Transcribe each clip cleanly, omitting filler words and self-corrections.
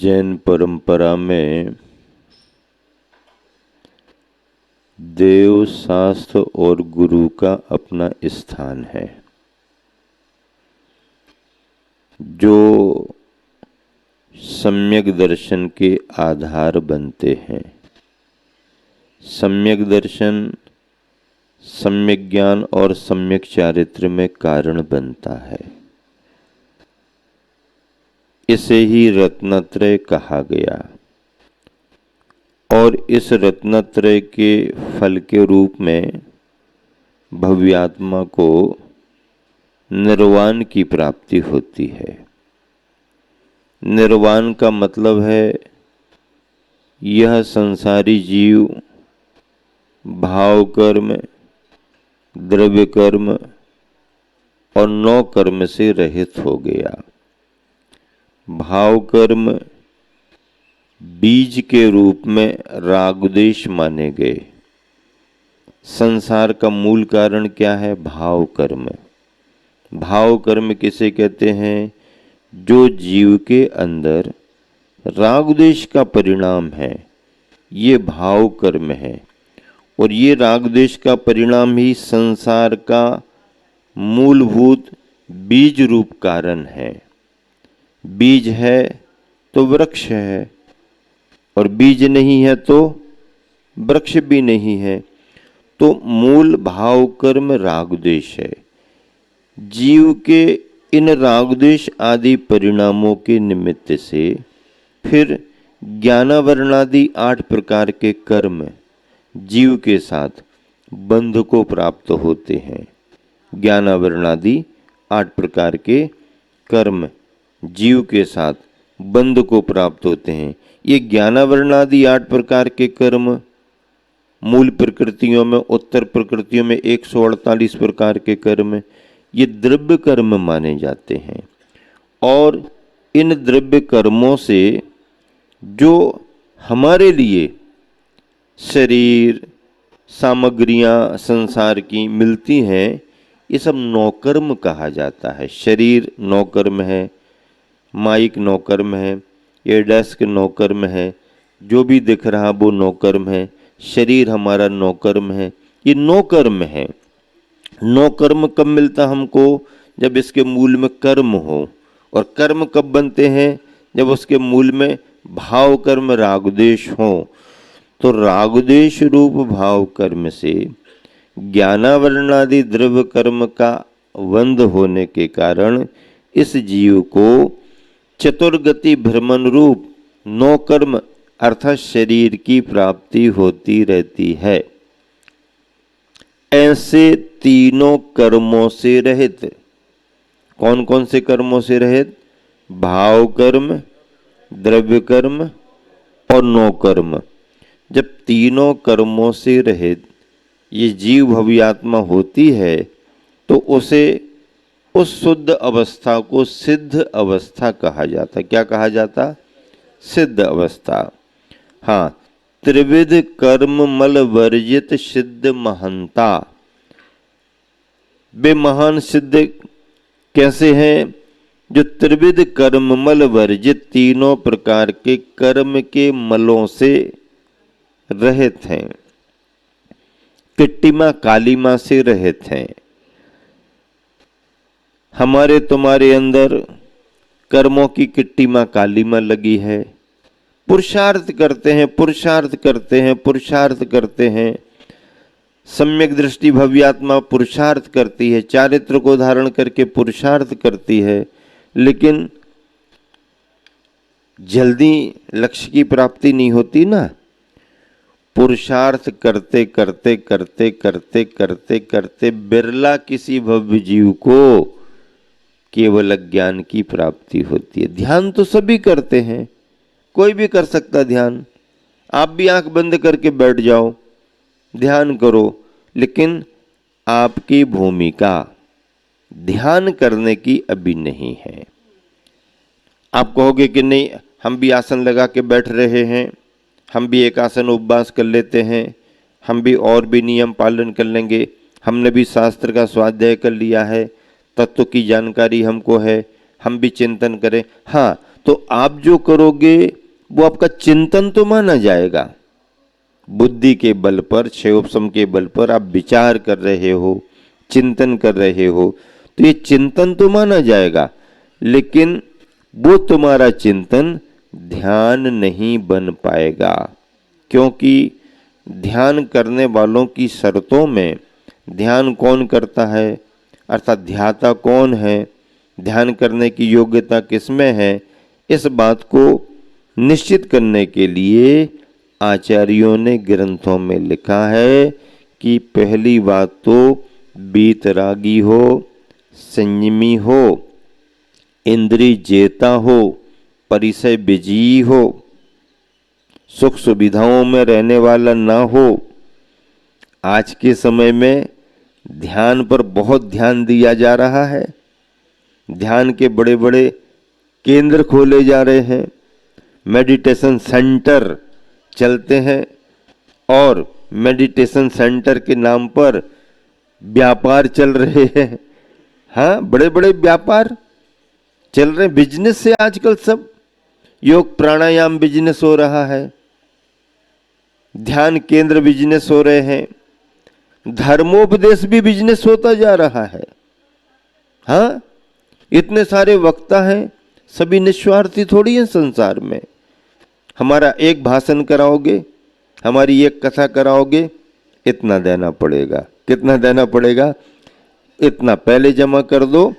जैन परंपरा में देव, शास्त्र और गुरु का अपना स्थान है, जो सम्यक दर्शन के आधार बनते हैं। सम्यक दर्शन सम्यक ज्ञान और सम्यक चारित्र में कारण बनता है। इसे ही रत्नत्रय कहा गया और इस रत्नत्रय के फल के रूप में भव्यात्मा को निर्वाण की प्राप्ति होती है। निर्वाण का मतलब है यह संसारी जीव भाव कर्म, द्रव्य कर्म और 9 कर्म से रहित हो गया। भाव कर्म बीज के रूप में रागद्वेष माने गए। संसार का मूल कारण क्या है? भाव कर्म। भाव कर्म किसे कहते हैं? जो जीव के अंदर रागद्वेष का परिणाम है, ये भाव कर्म है। और ये रागद्वेष का परिणाम ही संसार का मूलभूत बीज रूप कारण है। बीज है तो वृक्ष है, और बीज नहीं है तो वृक्ष भी नहीं है। तो मूल भाव कर्म रागद्वेष है। जीव के इन रागद्वेष आदि परिणामों के निमित्त से फिर ज्ञानावरणादि 8 प्रकार के कर्म जीव के साथ बंध को प्राप्त होते हैं। ज्ञानावरणादि 8 प्रकार के कर्म जीव के साथ बंध को प्राप्त होते हैं। ये ज्ञानावरणादि 8 प्रकार के कर्म मूल प्रकृतियों में, उत्तर प्रकृतियों में 148 प्रकार के कर्म, ये द्रव्य कर्म माने जाते हैं। और इन द्रव्य कर्मों से जो हमारे लिए शरीर, सामग्रियां संसार की मिलती हैं, ये सब 9 कर्म कहा जाता है। शरीर 9 कर्म है, माइक 9 कर्म है, ये डेस्क 9 कर्म है, जो भी दिख रहा वो 9 कर्म है। शरीर हमारा 9 कर्म है, ये 9 कर्म है। 9 कर्म कब मिलता हमको? जब इसके मूल में कर्म हो। और कर्म कब बनते हैं? जब उसके मूल में भाव कर्म रागद्वेष हो। तो रागद्वेष रूप भाव कर्म से ज्ञानावरणादि द्रव्य कर्म का बंध होने के कारण इस जीव को चतुर्गति भ्रमण रूप 9 कर्म अर्थात शरीर की प्राप्ति होती रहती है। ऐसे तीनों कर्मों से रहित, कौन कौन से कर्मों से रहित? भाव कर्म, द्रव्य कर्म और 9 कर्म। जब तीनों कर्मों से रहित ये जीव भव्यात्मा होती है, तो उसे उस शुद्ध अवस्था को सिद्ध अवस्था कहा जाता। क्या कहा जाता? सिद्ध अवस्था। हाँ, त्रिविध कर्म मल वर्जित सिद्ध महंता। वे महान सिद्ध कैसे हैं? जो त्रिविध कर्म मल वर्जित, तीनों प्रकार के कर्म के मलों से रहित हैं, किट्टिमा कालिमा से रहित हैं। हमारे तुम्हारे अंदर कर्मों की किट्टिमा कालिमा लगी है। पुरुषार्थ करते हैं, पुरुषार्थ करते हैं, पुरुषार्थ करते हैं। सम्यक दृष्टि भव्यात्मा पुरुषार्थ करती है, चारित्र को धारण करके पुरुषार्थ करती है, लेकिन जल्दी लक्ष्य की प्राप्ति नहीं होती ना। पुरुषार्थ करते करते करते करते करते करते बिरला किसी भव्य जीव को केवल ज्ञान की प्राप्ति होती है। ध्यान तो सभी करते हैं, कोई भी कर सकता ध्यान। आप भी आंख बंद करके बैठ जाओ, ध्यान करो, लेकिन आपकी भूमिका ध्यान करने की अभी नहीं है। आप कहोगे कि नहीं, हम भी आसन लगा के बैठ रहे हैं, हम भी एक आसन उपवास कर लेते हैं, हम भी और भी नियम पालन कर लेंगे, हमने भी शास्त्र का स्वाध्याय कर लिया है, तत्व की जानकारी हमको है, हम भी चिंतन करें। हाँ, तो आप जो करोगे वो आपका चिंतन तो माना जाएगा। बुद्धि के बल पर, क्षयोपशम के बल पर आप विचार कर रहे हो, चिंतन कर रहे हो, तो ये चिंतन तो माना जाएगा, लेकिन वो तुम्हारा चिंतन ध्यान नहीं बन पाएगा। क्योंकि ध्यान करने वालों की शर्तों में ध्यान कौन करता है, अर्थात ध्याता कौन है, ध्यान करने की योग्यता किसमें है, इस बात को निश्चित करने के लिए आचार्यों ने ग्रंथों में लिखा है कि पहली बात तो वीतरागी हो, संयमी हो, इंद्रिय जेता हो, परिसय विजयी हो, सुख सुविधाओं में रहने वाला ना हो। आज के समय में ध्यान पर बहुत ध्यान दिया जा रहा है, ध्यान के बड़े बड़े केंद्र खोले जा रहे हैं, मेडिटेशन सेंटर चलते हैं और मेडिटेशन सेंटर के नाम पर व्यापार चल रहे हैं। हाँ, बड़े बड़े व्यापार चल रहे हैं, बिजनेस से आजकल सब योग प्राणायाम बिजनेस हो रहा है, ध्यान केंद्र बिजनेस हो रहे हैं, धर्मोपदेश भी बिजनेस होता जा रहा है। हाँ, इतने सारे वक्ता हैं, सभी निस्वार्थी थोड़ी हैं संसार में। हमारा एक भाषण कराओगे, हमारी एक कथा कराओगे, इतना देना पड़ेगा। कितना देना पड़ेगा? इतना पहले जमा कर दो,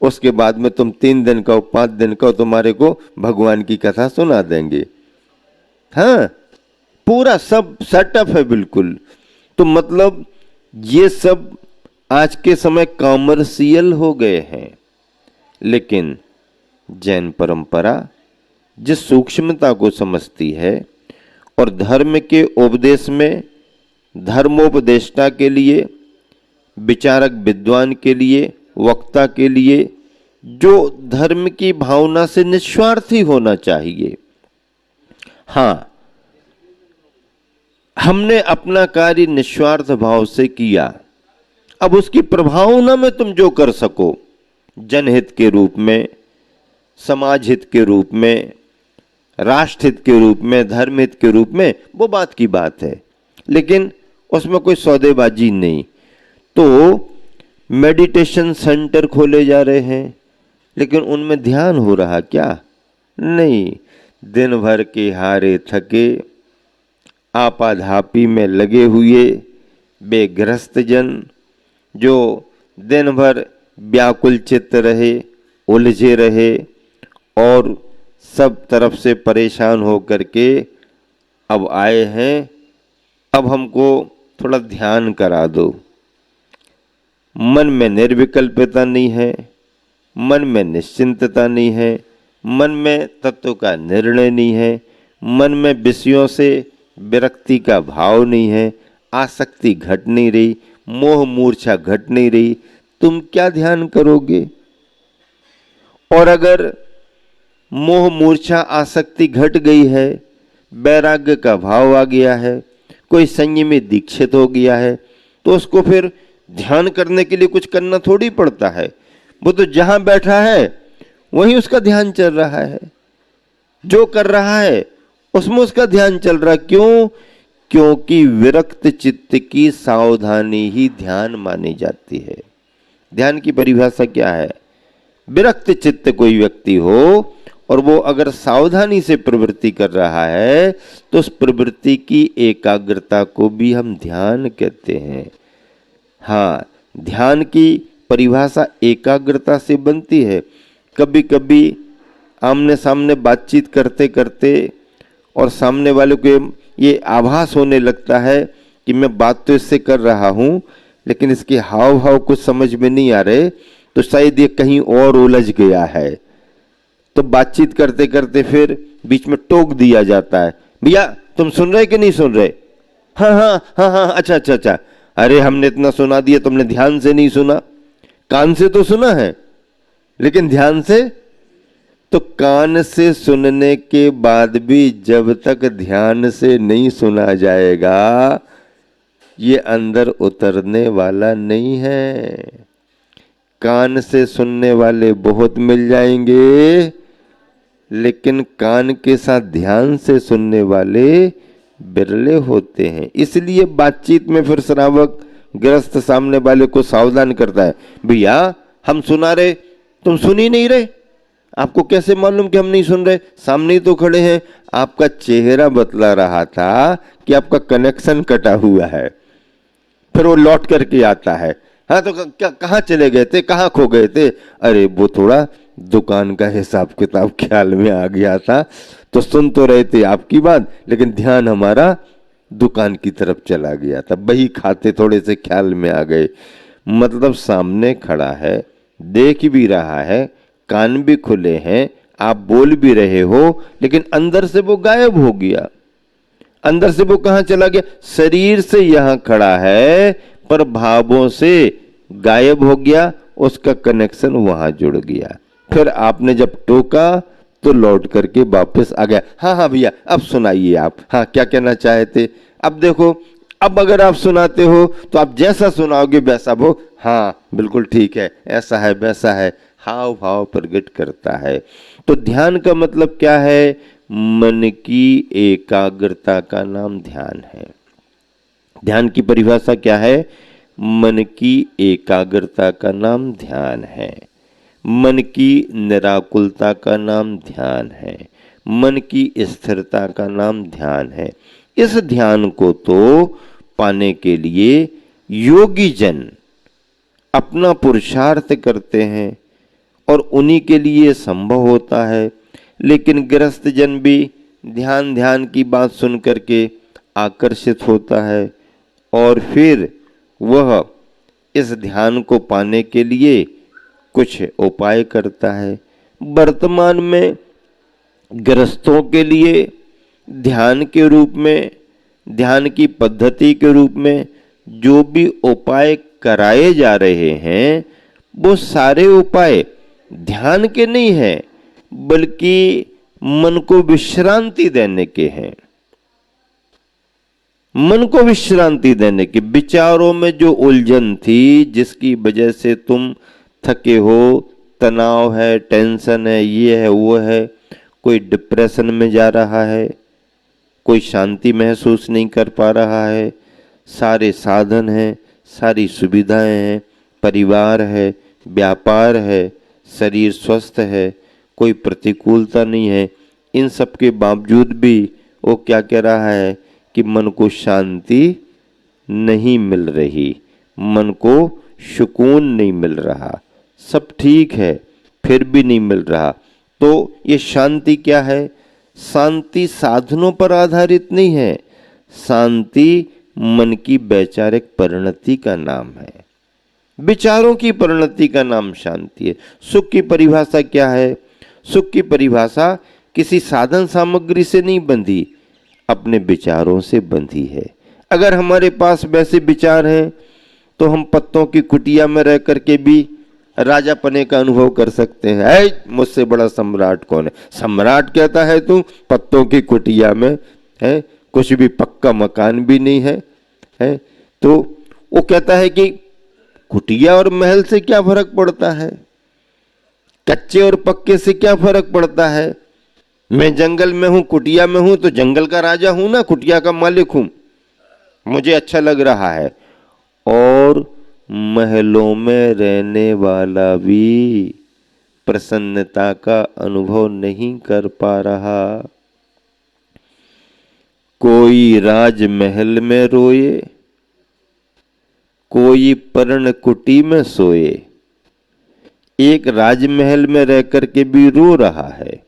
उसके बाद में तुम 3 दिन का 5 दिन का तुम्हारे को भगवान की कथा सुना देंगे। हाँ, पूरा सब सेटअप है बिल्कुल। तो मतलब ये सब आज के समय कॉमर्शियल हो गए हैं। लेकिन जैन परंपरा जिस सूक्ष्मता को समझती है और धर्म के उपदेश में धर्मोपदेष्टा के लिए, विचारक विद्वान के लिए, वक्ता के लिए जो धर्म की भावना से निस्वार्थी होना चाहिए। हाँ, हमने अपना कार्य निस्वार्थ भाव से किया, अब उसकी प्रभावना में तुम जो कर सको, जनहित के रूप में, समाज हित के रूप में, राष्ट्र हित के रूप में, धर्म हित के रूप में, वो बात की बात है, लेकिन उसमें कोई सौदेबाजी नहीं। तो मेडिटेशन सेंटर खोले जा रहे हैं, लेकिन उनमें ध्यान हो रहा क्या? नहीं। दिन भर के हारे थके, आपाधापी में लगे हुए बेग्रस्त जन, जो दिन भर व्याकुल चित्त रहे, उलझे रहे और सब तरफ से परेशान हो करके अब आए हैं, अब हमको थोड़ा ध्यान करा दो। मन में निर्विकल्पता नहीं है, मन में निश्चिंतता नहीं है, मन में तत्व का निर्णय नहीं है, मन में विषयों से विरक्ति का भाव नहीं है, आसक्ति घट नहीं रही, मोह मूर्छा घट नहीं रही, तुम क्या ध्यान करोगे? और अगर मोह मूर्छा आसक्ति घट गई है, वैराग्य का भाव आ गया है, कोई संयमी दीक्षित हो गया है, तो उसको फिर ध्यान करने के लिए कुछ करना थोड़ी पड़ता है। वो तो जहां बैठा है वहीं उसका ध्यान चल रहा है, जो कर रहा है उसमें उसका ध्यान चल रहा है। क्यों? क्योंकि विरक्त चित्त की सावधानी ही ध्यान मानी जाती है। ध्यान की परिभाषा क्या है? विरक्त चित्त कोई व्यक्ति हो और वो अगर सावधानी से प्रवृत्ति कर रहा है तो उस प्रवृत्ति की एकाग्रता को भी हम ध्यान कहते हैं। हाँ, ध्यान की परिभाषा एकाग्रता से बनती है। कभी कभी आमने सामने बातचीत करते करते और सामने वाले को ये आभास होने लगता है कि मैं बात तो इससे कर रहा हूँ, लेकिन इसके हाव भाव कुछ समझ में नहीं आ रहे, तो शायद ये कहीं और उलझ गया है। तो बातचीत करते करते फिर बीच में टोक दिया जाता है, भैया तुम सुन रहे कि नहीं सुन रहे? हाँ हाँ हाँ हाँ, अच्छा अच्छा अच्छा। अरे हमने इतना सुना दिया, तुमने ध्यान से नहीं सुना। कान से तो सुना है, लेकिन ध्यान से? तो कान से सुनने के बाद भी जब तक ध्यान से नहीं सुना जाएगा, ये अंदर उतरने वाला नहीं है। कान से सुनने वाले बहुत मिल जाएंगे, लेकिन कान के साथ ध्यान से सुनने वाले बिरले होते हैं। इसलिए बातचीत में फिर श्रावक गृहस्थ सामने वाले को सावधान करता है, भैया हम सुना रहे, तुम सुन ही नहीं रहे, आपको कैसे मालूम कि हम नहीं सुन रहे, सामने ही तो खड़े हैं। आपका चेहरा बतला रहा था कि आपका कनेक्शन कटा हुआ है। फिर वो लौट करके आता है, हाँ तो कहाँ चले गए थे, कहाँ खो गए थे? अरे वो थोड़ा दुकान का हिसाब किताब ख्याल में आ गया था, तो सुन तो रहे थे आपकी बात, लेकिन ध्यान हमारा दुकान की तरफ चला गया था, बही खाते थोड़े से ख्याल में आ गए। मतलब सामने खड़ा है, देख भी रहा है, कान भी खुले हैं, आप बोल भी रहे हो, लेकिन अंदर से वो गायब हो गया। अंदर से वो कहां चला गया? शरीर से यहां खड़ा है पर भावों से गायब हो गया, उसका कनेक्शन वहां जुड़ गया। फिर आपने जब टोका तो लौट करके वापस आ गया। हाँ हाँ भैया अब सुनाइए आप, हाँ क्या कहना चाहते? अब देखो, अब अगर आप सुनाते हो तो आप जैसा सुनाओगे वैसा वो, हाँ बिल्कुल ठीक है, ऐसा है वैसा है, हाव भाव प्रकट करता है। तो ध्यान का मतलब क्या है? मन की एकाग्रता का नाम ध्यान है। ध्यान की परिभाषा क्या है? मन की एकाग्रता का नाम ध्यान है। मन की निराकुलता का नाम ध्यान है। मन की स्थिरता का नाम ध्यान है। इस ध्यान को तो पाने के लिए योगी जन अपना पुरुषार्थ करते हैं और उन्हीं के लिए संभव होता है। लेकिन गृहस्थ जन भी ध्यान ध्यान की बात सुन करके आकर्षित होता है और फिर वह इस ध्यान को पाने के लिए कुछ उपाय करता है। वर्तमान में गृहस्थों के लिए ध्यान के रूप में, ध्यान की पद्धति के रूप में जो भी उपाय कराए जा रहे हैं वो सारे उपाय ध्यान के नहीं हैं, बल्कि मन को विश्रांति देने के हैं। मन को विश्रांति देने के, विचारों में जो उलझन थी जिसकी वजह से तुम थके हो, तनाव है, टेंशन है, ये है वो है, कोई डिप्रेशन में जा रहा है, कोई शांति महसूस नहीं कर पा रहा है, सारे साधन हैं, सारी सुविधाएं हैं, परिवार है, व्यापार है, शरीर स्वस्थ है, कोई प्रतिकूलता नहीं है, इन सब के बावजूद भी वो क्या कह रहा है कि मन को शांति नहीं मिल रही, मन को सुकून नहीं मिल रहा, सब ठीक है फिर भी नहीं मिल रहा। तो ये शांति क्या है? शांति साधनों पर आधारित नहीं है, शांति मन की वैचारिक परिणति का नाम है, विचारों की परिणति का नाम शांति है। सुख की परिभाषा क्या है? सुख की परिभाषा किसी साधन सामग्री से नहीं बंधी, अपने विचारों से बंधी है। अगर हमारे पास वैसे विचार हैं तो हम पत्तों की कुटिया में रह करके भी राजा पने का अनुभव कर सकते हैं। ऐ मुझसे बड़ा सम्राट कौन है? सम्राट कहता है तू पत्तों की कुटिया में है, कुछ भी पक्का मकान भी नहीं है, है? तो वो कहता है कि कुटिया और महल से क्या फर्क पड़ता है, कच्चे और पक्के से क्या फर्क पड़ता है? मैं जंगल में हूं, कुटिया में हूं तो जंगल का राजा हूं ना, कुटिया का मालिक हूं, मुझे अच्छा लग रहा है। और महलों में रहने वाला भी प्रसन्नता का अनुभव नहीं कर पा रहा। कोई राजमहल में रोए, कोई पर्ण कुटी में सोए। एक राजमहल में रह करके भी रो रहा है,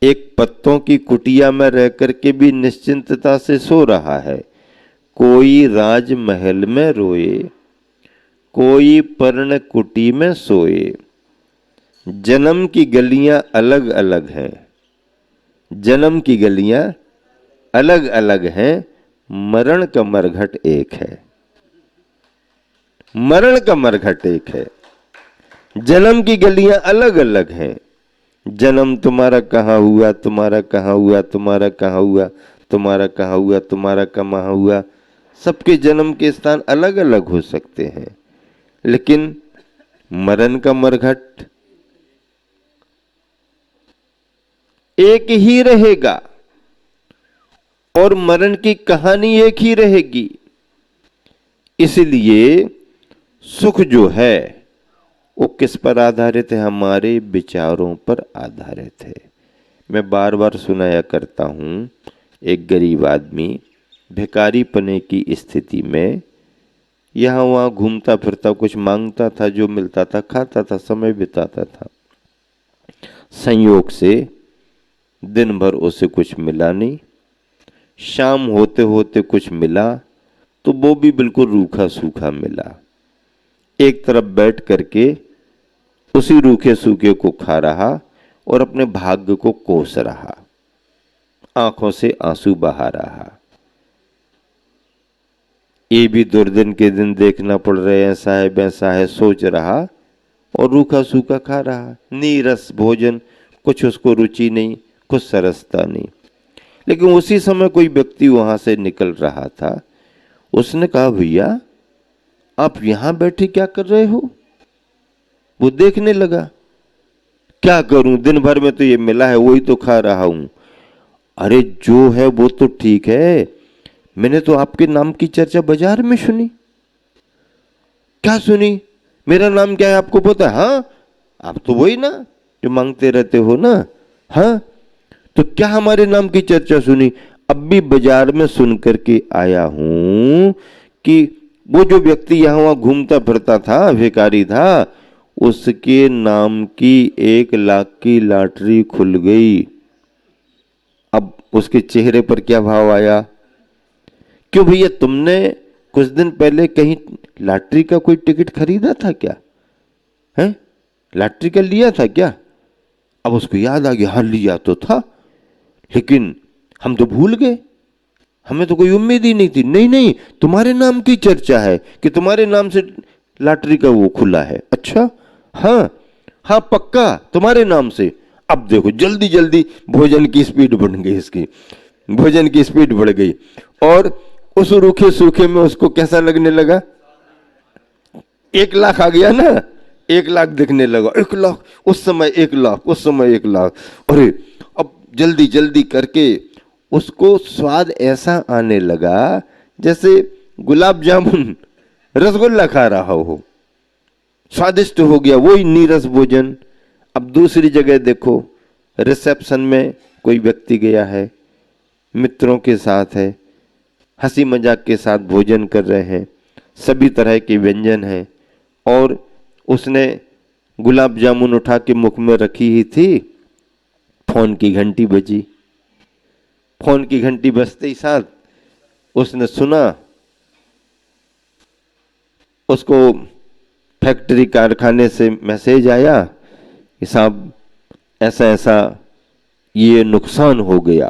एक पत्तों की कुटिया में रह करके भी निश्चिंतता से सो रहा है। कोई राजमहल में रोए, कोई पर्ण कुटी में सोए। जन्म की गलियां अलग अलग हैं, जन्म की गलियां अलग अलग हैं, मरण का मरघट एक है, मरण का मरघट एक है। जन्म की गलियां अलग अलग हैं, जन्म तुम्हारा कहाँ हुआ, तुम्हारा कहाँ हुआ, तुम्हारा कहाँ हुआ, तुम्हारा कहाँ हुआ, तुम्हारा कहाँ हुआ, सबके जन्म के स्थान अलग अलग हो सकते हैं, लेकिन मरण का मरघट एक ही रहेगा और मरण की कहानी एक ही रहेगी। इसलिए सुख जो है वो किस पर आधारित है? हमारे विचारों पर आधारित है। मैं बार बार सुनाया करता हूं, एक गरीब आदमी भिखारी पने की स्थिति में यहाँ वहाँ घूमता फिरता, कुछ मांगता था, जो मिलता था खाता था, समय बिताता था। संयोग से दिन भर उसे कुछ मिला नहीं, शाम होते होते कुछ मिला तो वो भी बिल्कुल रूखा सूखा मिला। एक तरफ बैठ करके उसी रूखे सूखे को खा रहा और अपने भाग्य को कोस रहा, आंखों से आंसू बहा रहा। ये भी दुर्दिन के दिन देखना पड़ रहे हैं साहेब, ऐसा है सोच रहा और रूखा सूखा खा रहा। नीरस भोजन, कुछ उसको रुचि नहीं, कुछ सरसता नहीं। लेकिन उसी समय कोई व्यक्ति वहां से निकल रहा था। उसने कहा, भैया आप यहां बैठे क्या कर रहे हो? वो देखने लगा, क्या करूं, दिन भर में तो ये मिला है वही तो खा रहा हूं। अरे जो है वो तो ठीक है, मैंने तो आपके नाम की चर्चा बाजार में सुनी। क्या सुनी? मेरा नाम क्या है आपको पता है? हाँ, आप तो वही ना जो मांगते रहते हो ना। हाँ, तो क्या हमारे नाम की चर्चा सुनी? अब भी बाजार में सुन करके आया हूं कि वो जो व्यक्ति यहां वहां घूमता फिरता था, भिखारी था, उसके नाम की 1 लाख की लॉटरी खुल गई। अब उसके चेहरे पर क्या भाव आया? क्यों भैया, तुमने कुछ दिन पहले कहीं लॉटरी का कोई टिकट खरीदा था क्या? है, लॉटरी का लिया था क्या? अब उसको याद आ गया, हाँ लिया तो था, लेकिन हम तो भूल गए, हमें तो कोई उम्मीद ही नहीं थी। नहीं नहीं, तुम्हारे नाम की चर्चा है कि तुम्हारे नाम से लॉटरी का वो खुला है। अच्छा, हाँ हाँ पक्का तुम्हारे नाम से। अब देखो जल्दी जल्दी भोजन की स्पीड बढ़ गई, इसकी भोजन की स्पीड बढ़ गई और उस रूखे सूखे में उसको कैसा लगने लगा? 1 लाख आ गया ना, 1 लाख दिखने लगा। 1 लाख उस समय, 1 लाख उस समय, 1 लाख। अरे अब जल्दी जल्दी करके उसको स्वाद ऐसा आने लगा जैसे गुलाब जामुन रसगुल्ला खा रहा हो, स्वादिष्ट हो गया, वही नीरस भोजन। अब दूसरी जगह देखो, रिसेप्शन में कोई व्यक्ति गया है, मित्रों के साथ है, हंसी मजाक के साथ भोजन कर रहे हैं, सभी तरह के व्यंजन हैं और उसने गुलाब जामुन उठा के मुख में रखी ही थी। फोन की घंटी बजी। फोन की घंटी बजते ही साथ उसने सुना, उसको फैक्ट्री कारखाने से मैसेज आया कि साहब ऐसा ऐसा ये नुकसान हो गया।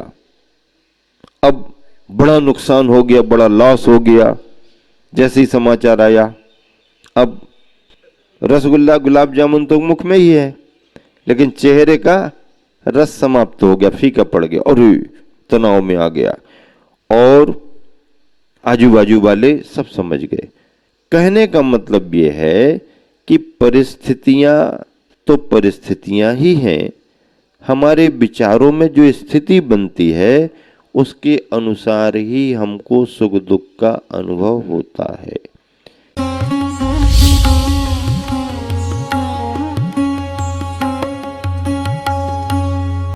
अब बड़ा नुकसान हो गया, बड़ा लॉस हो गया। जैसे ही समाचार आया, अब रसगुल्ला गुलाब जामुन तो मुख में ही है, लेकिन चेहरे का रस समाप्त हो गया, फीका पड़ गया और तनाव में आ गया और आजू बाजू वाले सब समझ गए। कहने का मतलब ये है कि परिस्थितियां तो परिस्थितियां ही हैं, हमारे विचारों में जो स्थिति बनती है उसके अनुसार ही हमको सुख दुख का अनुभव होता है।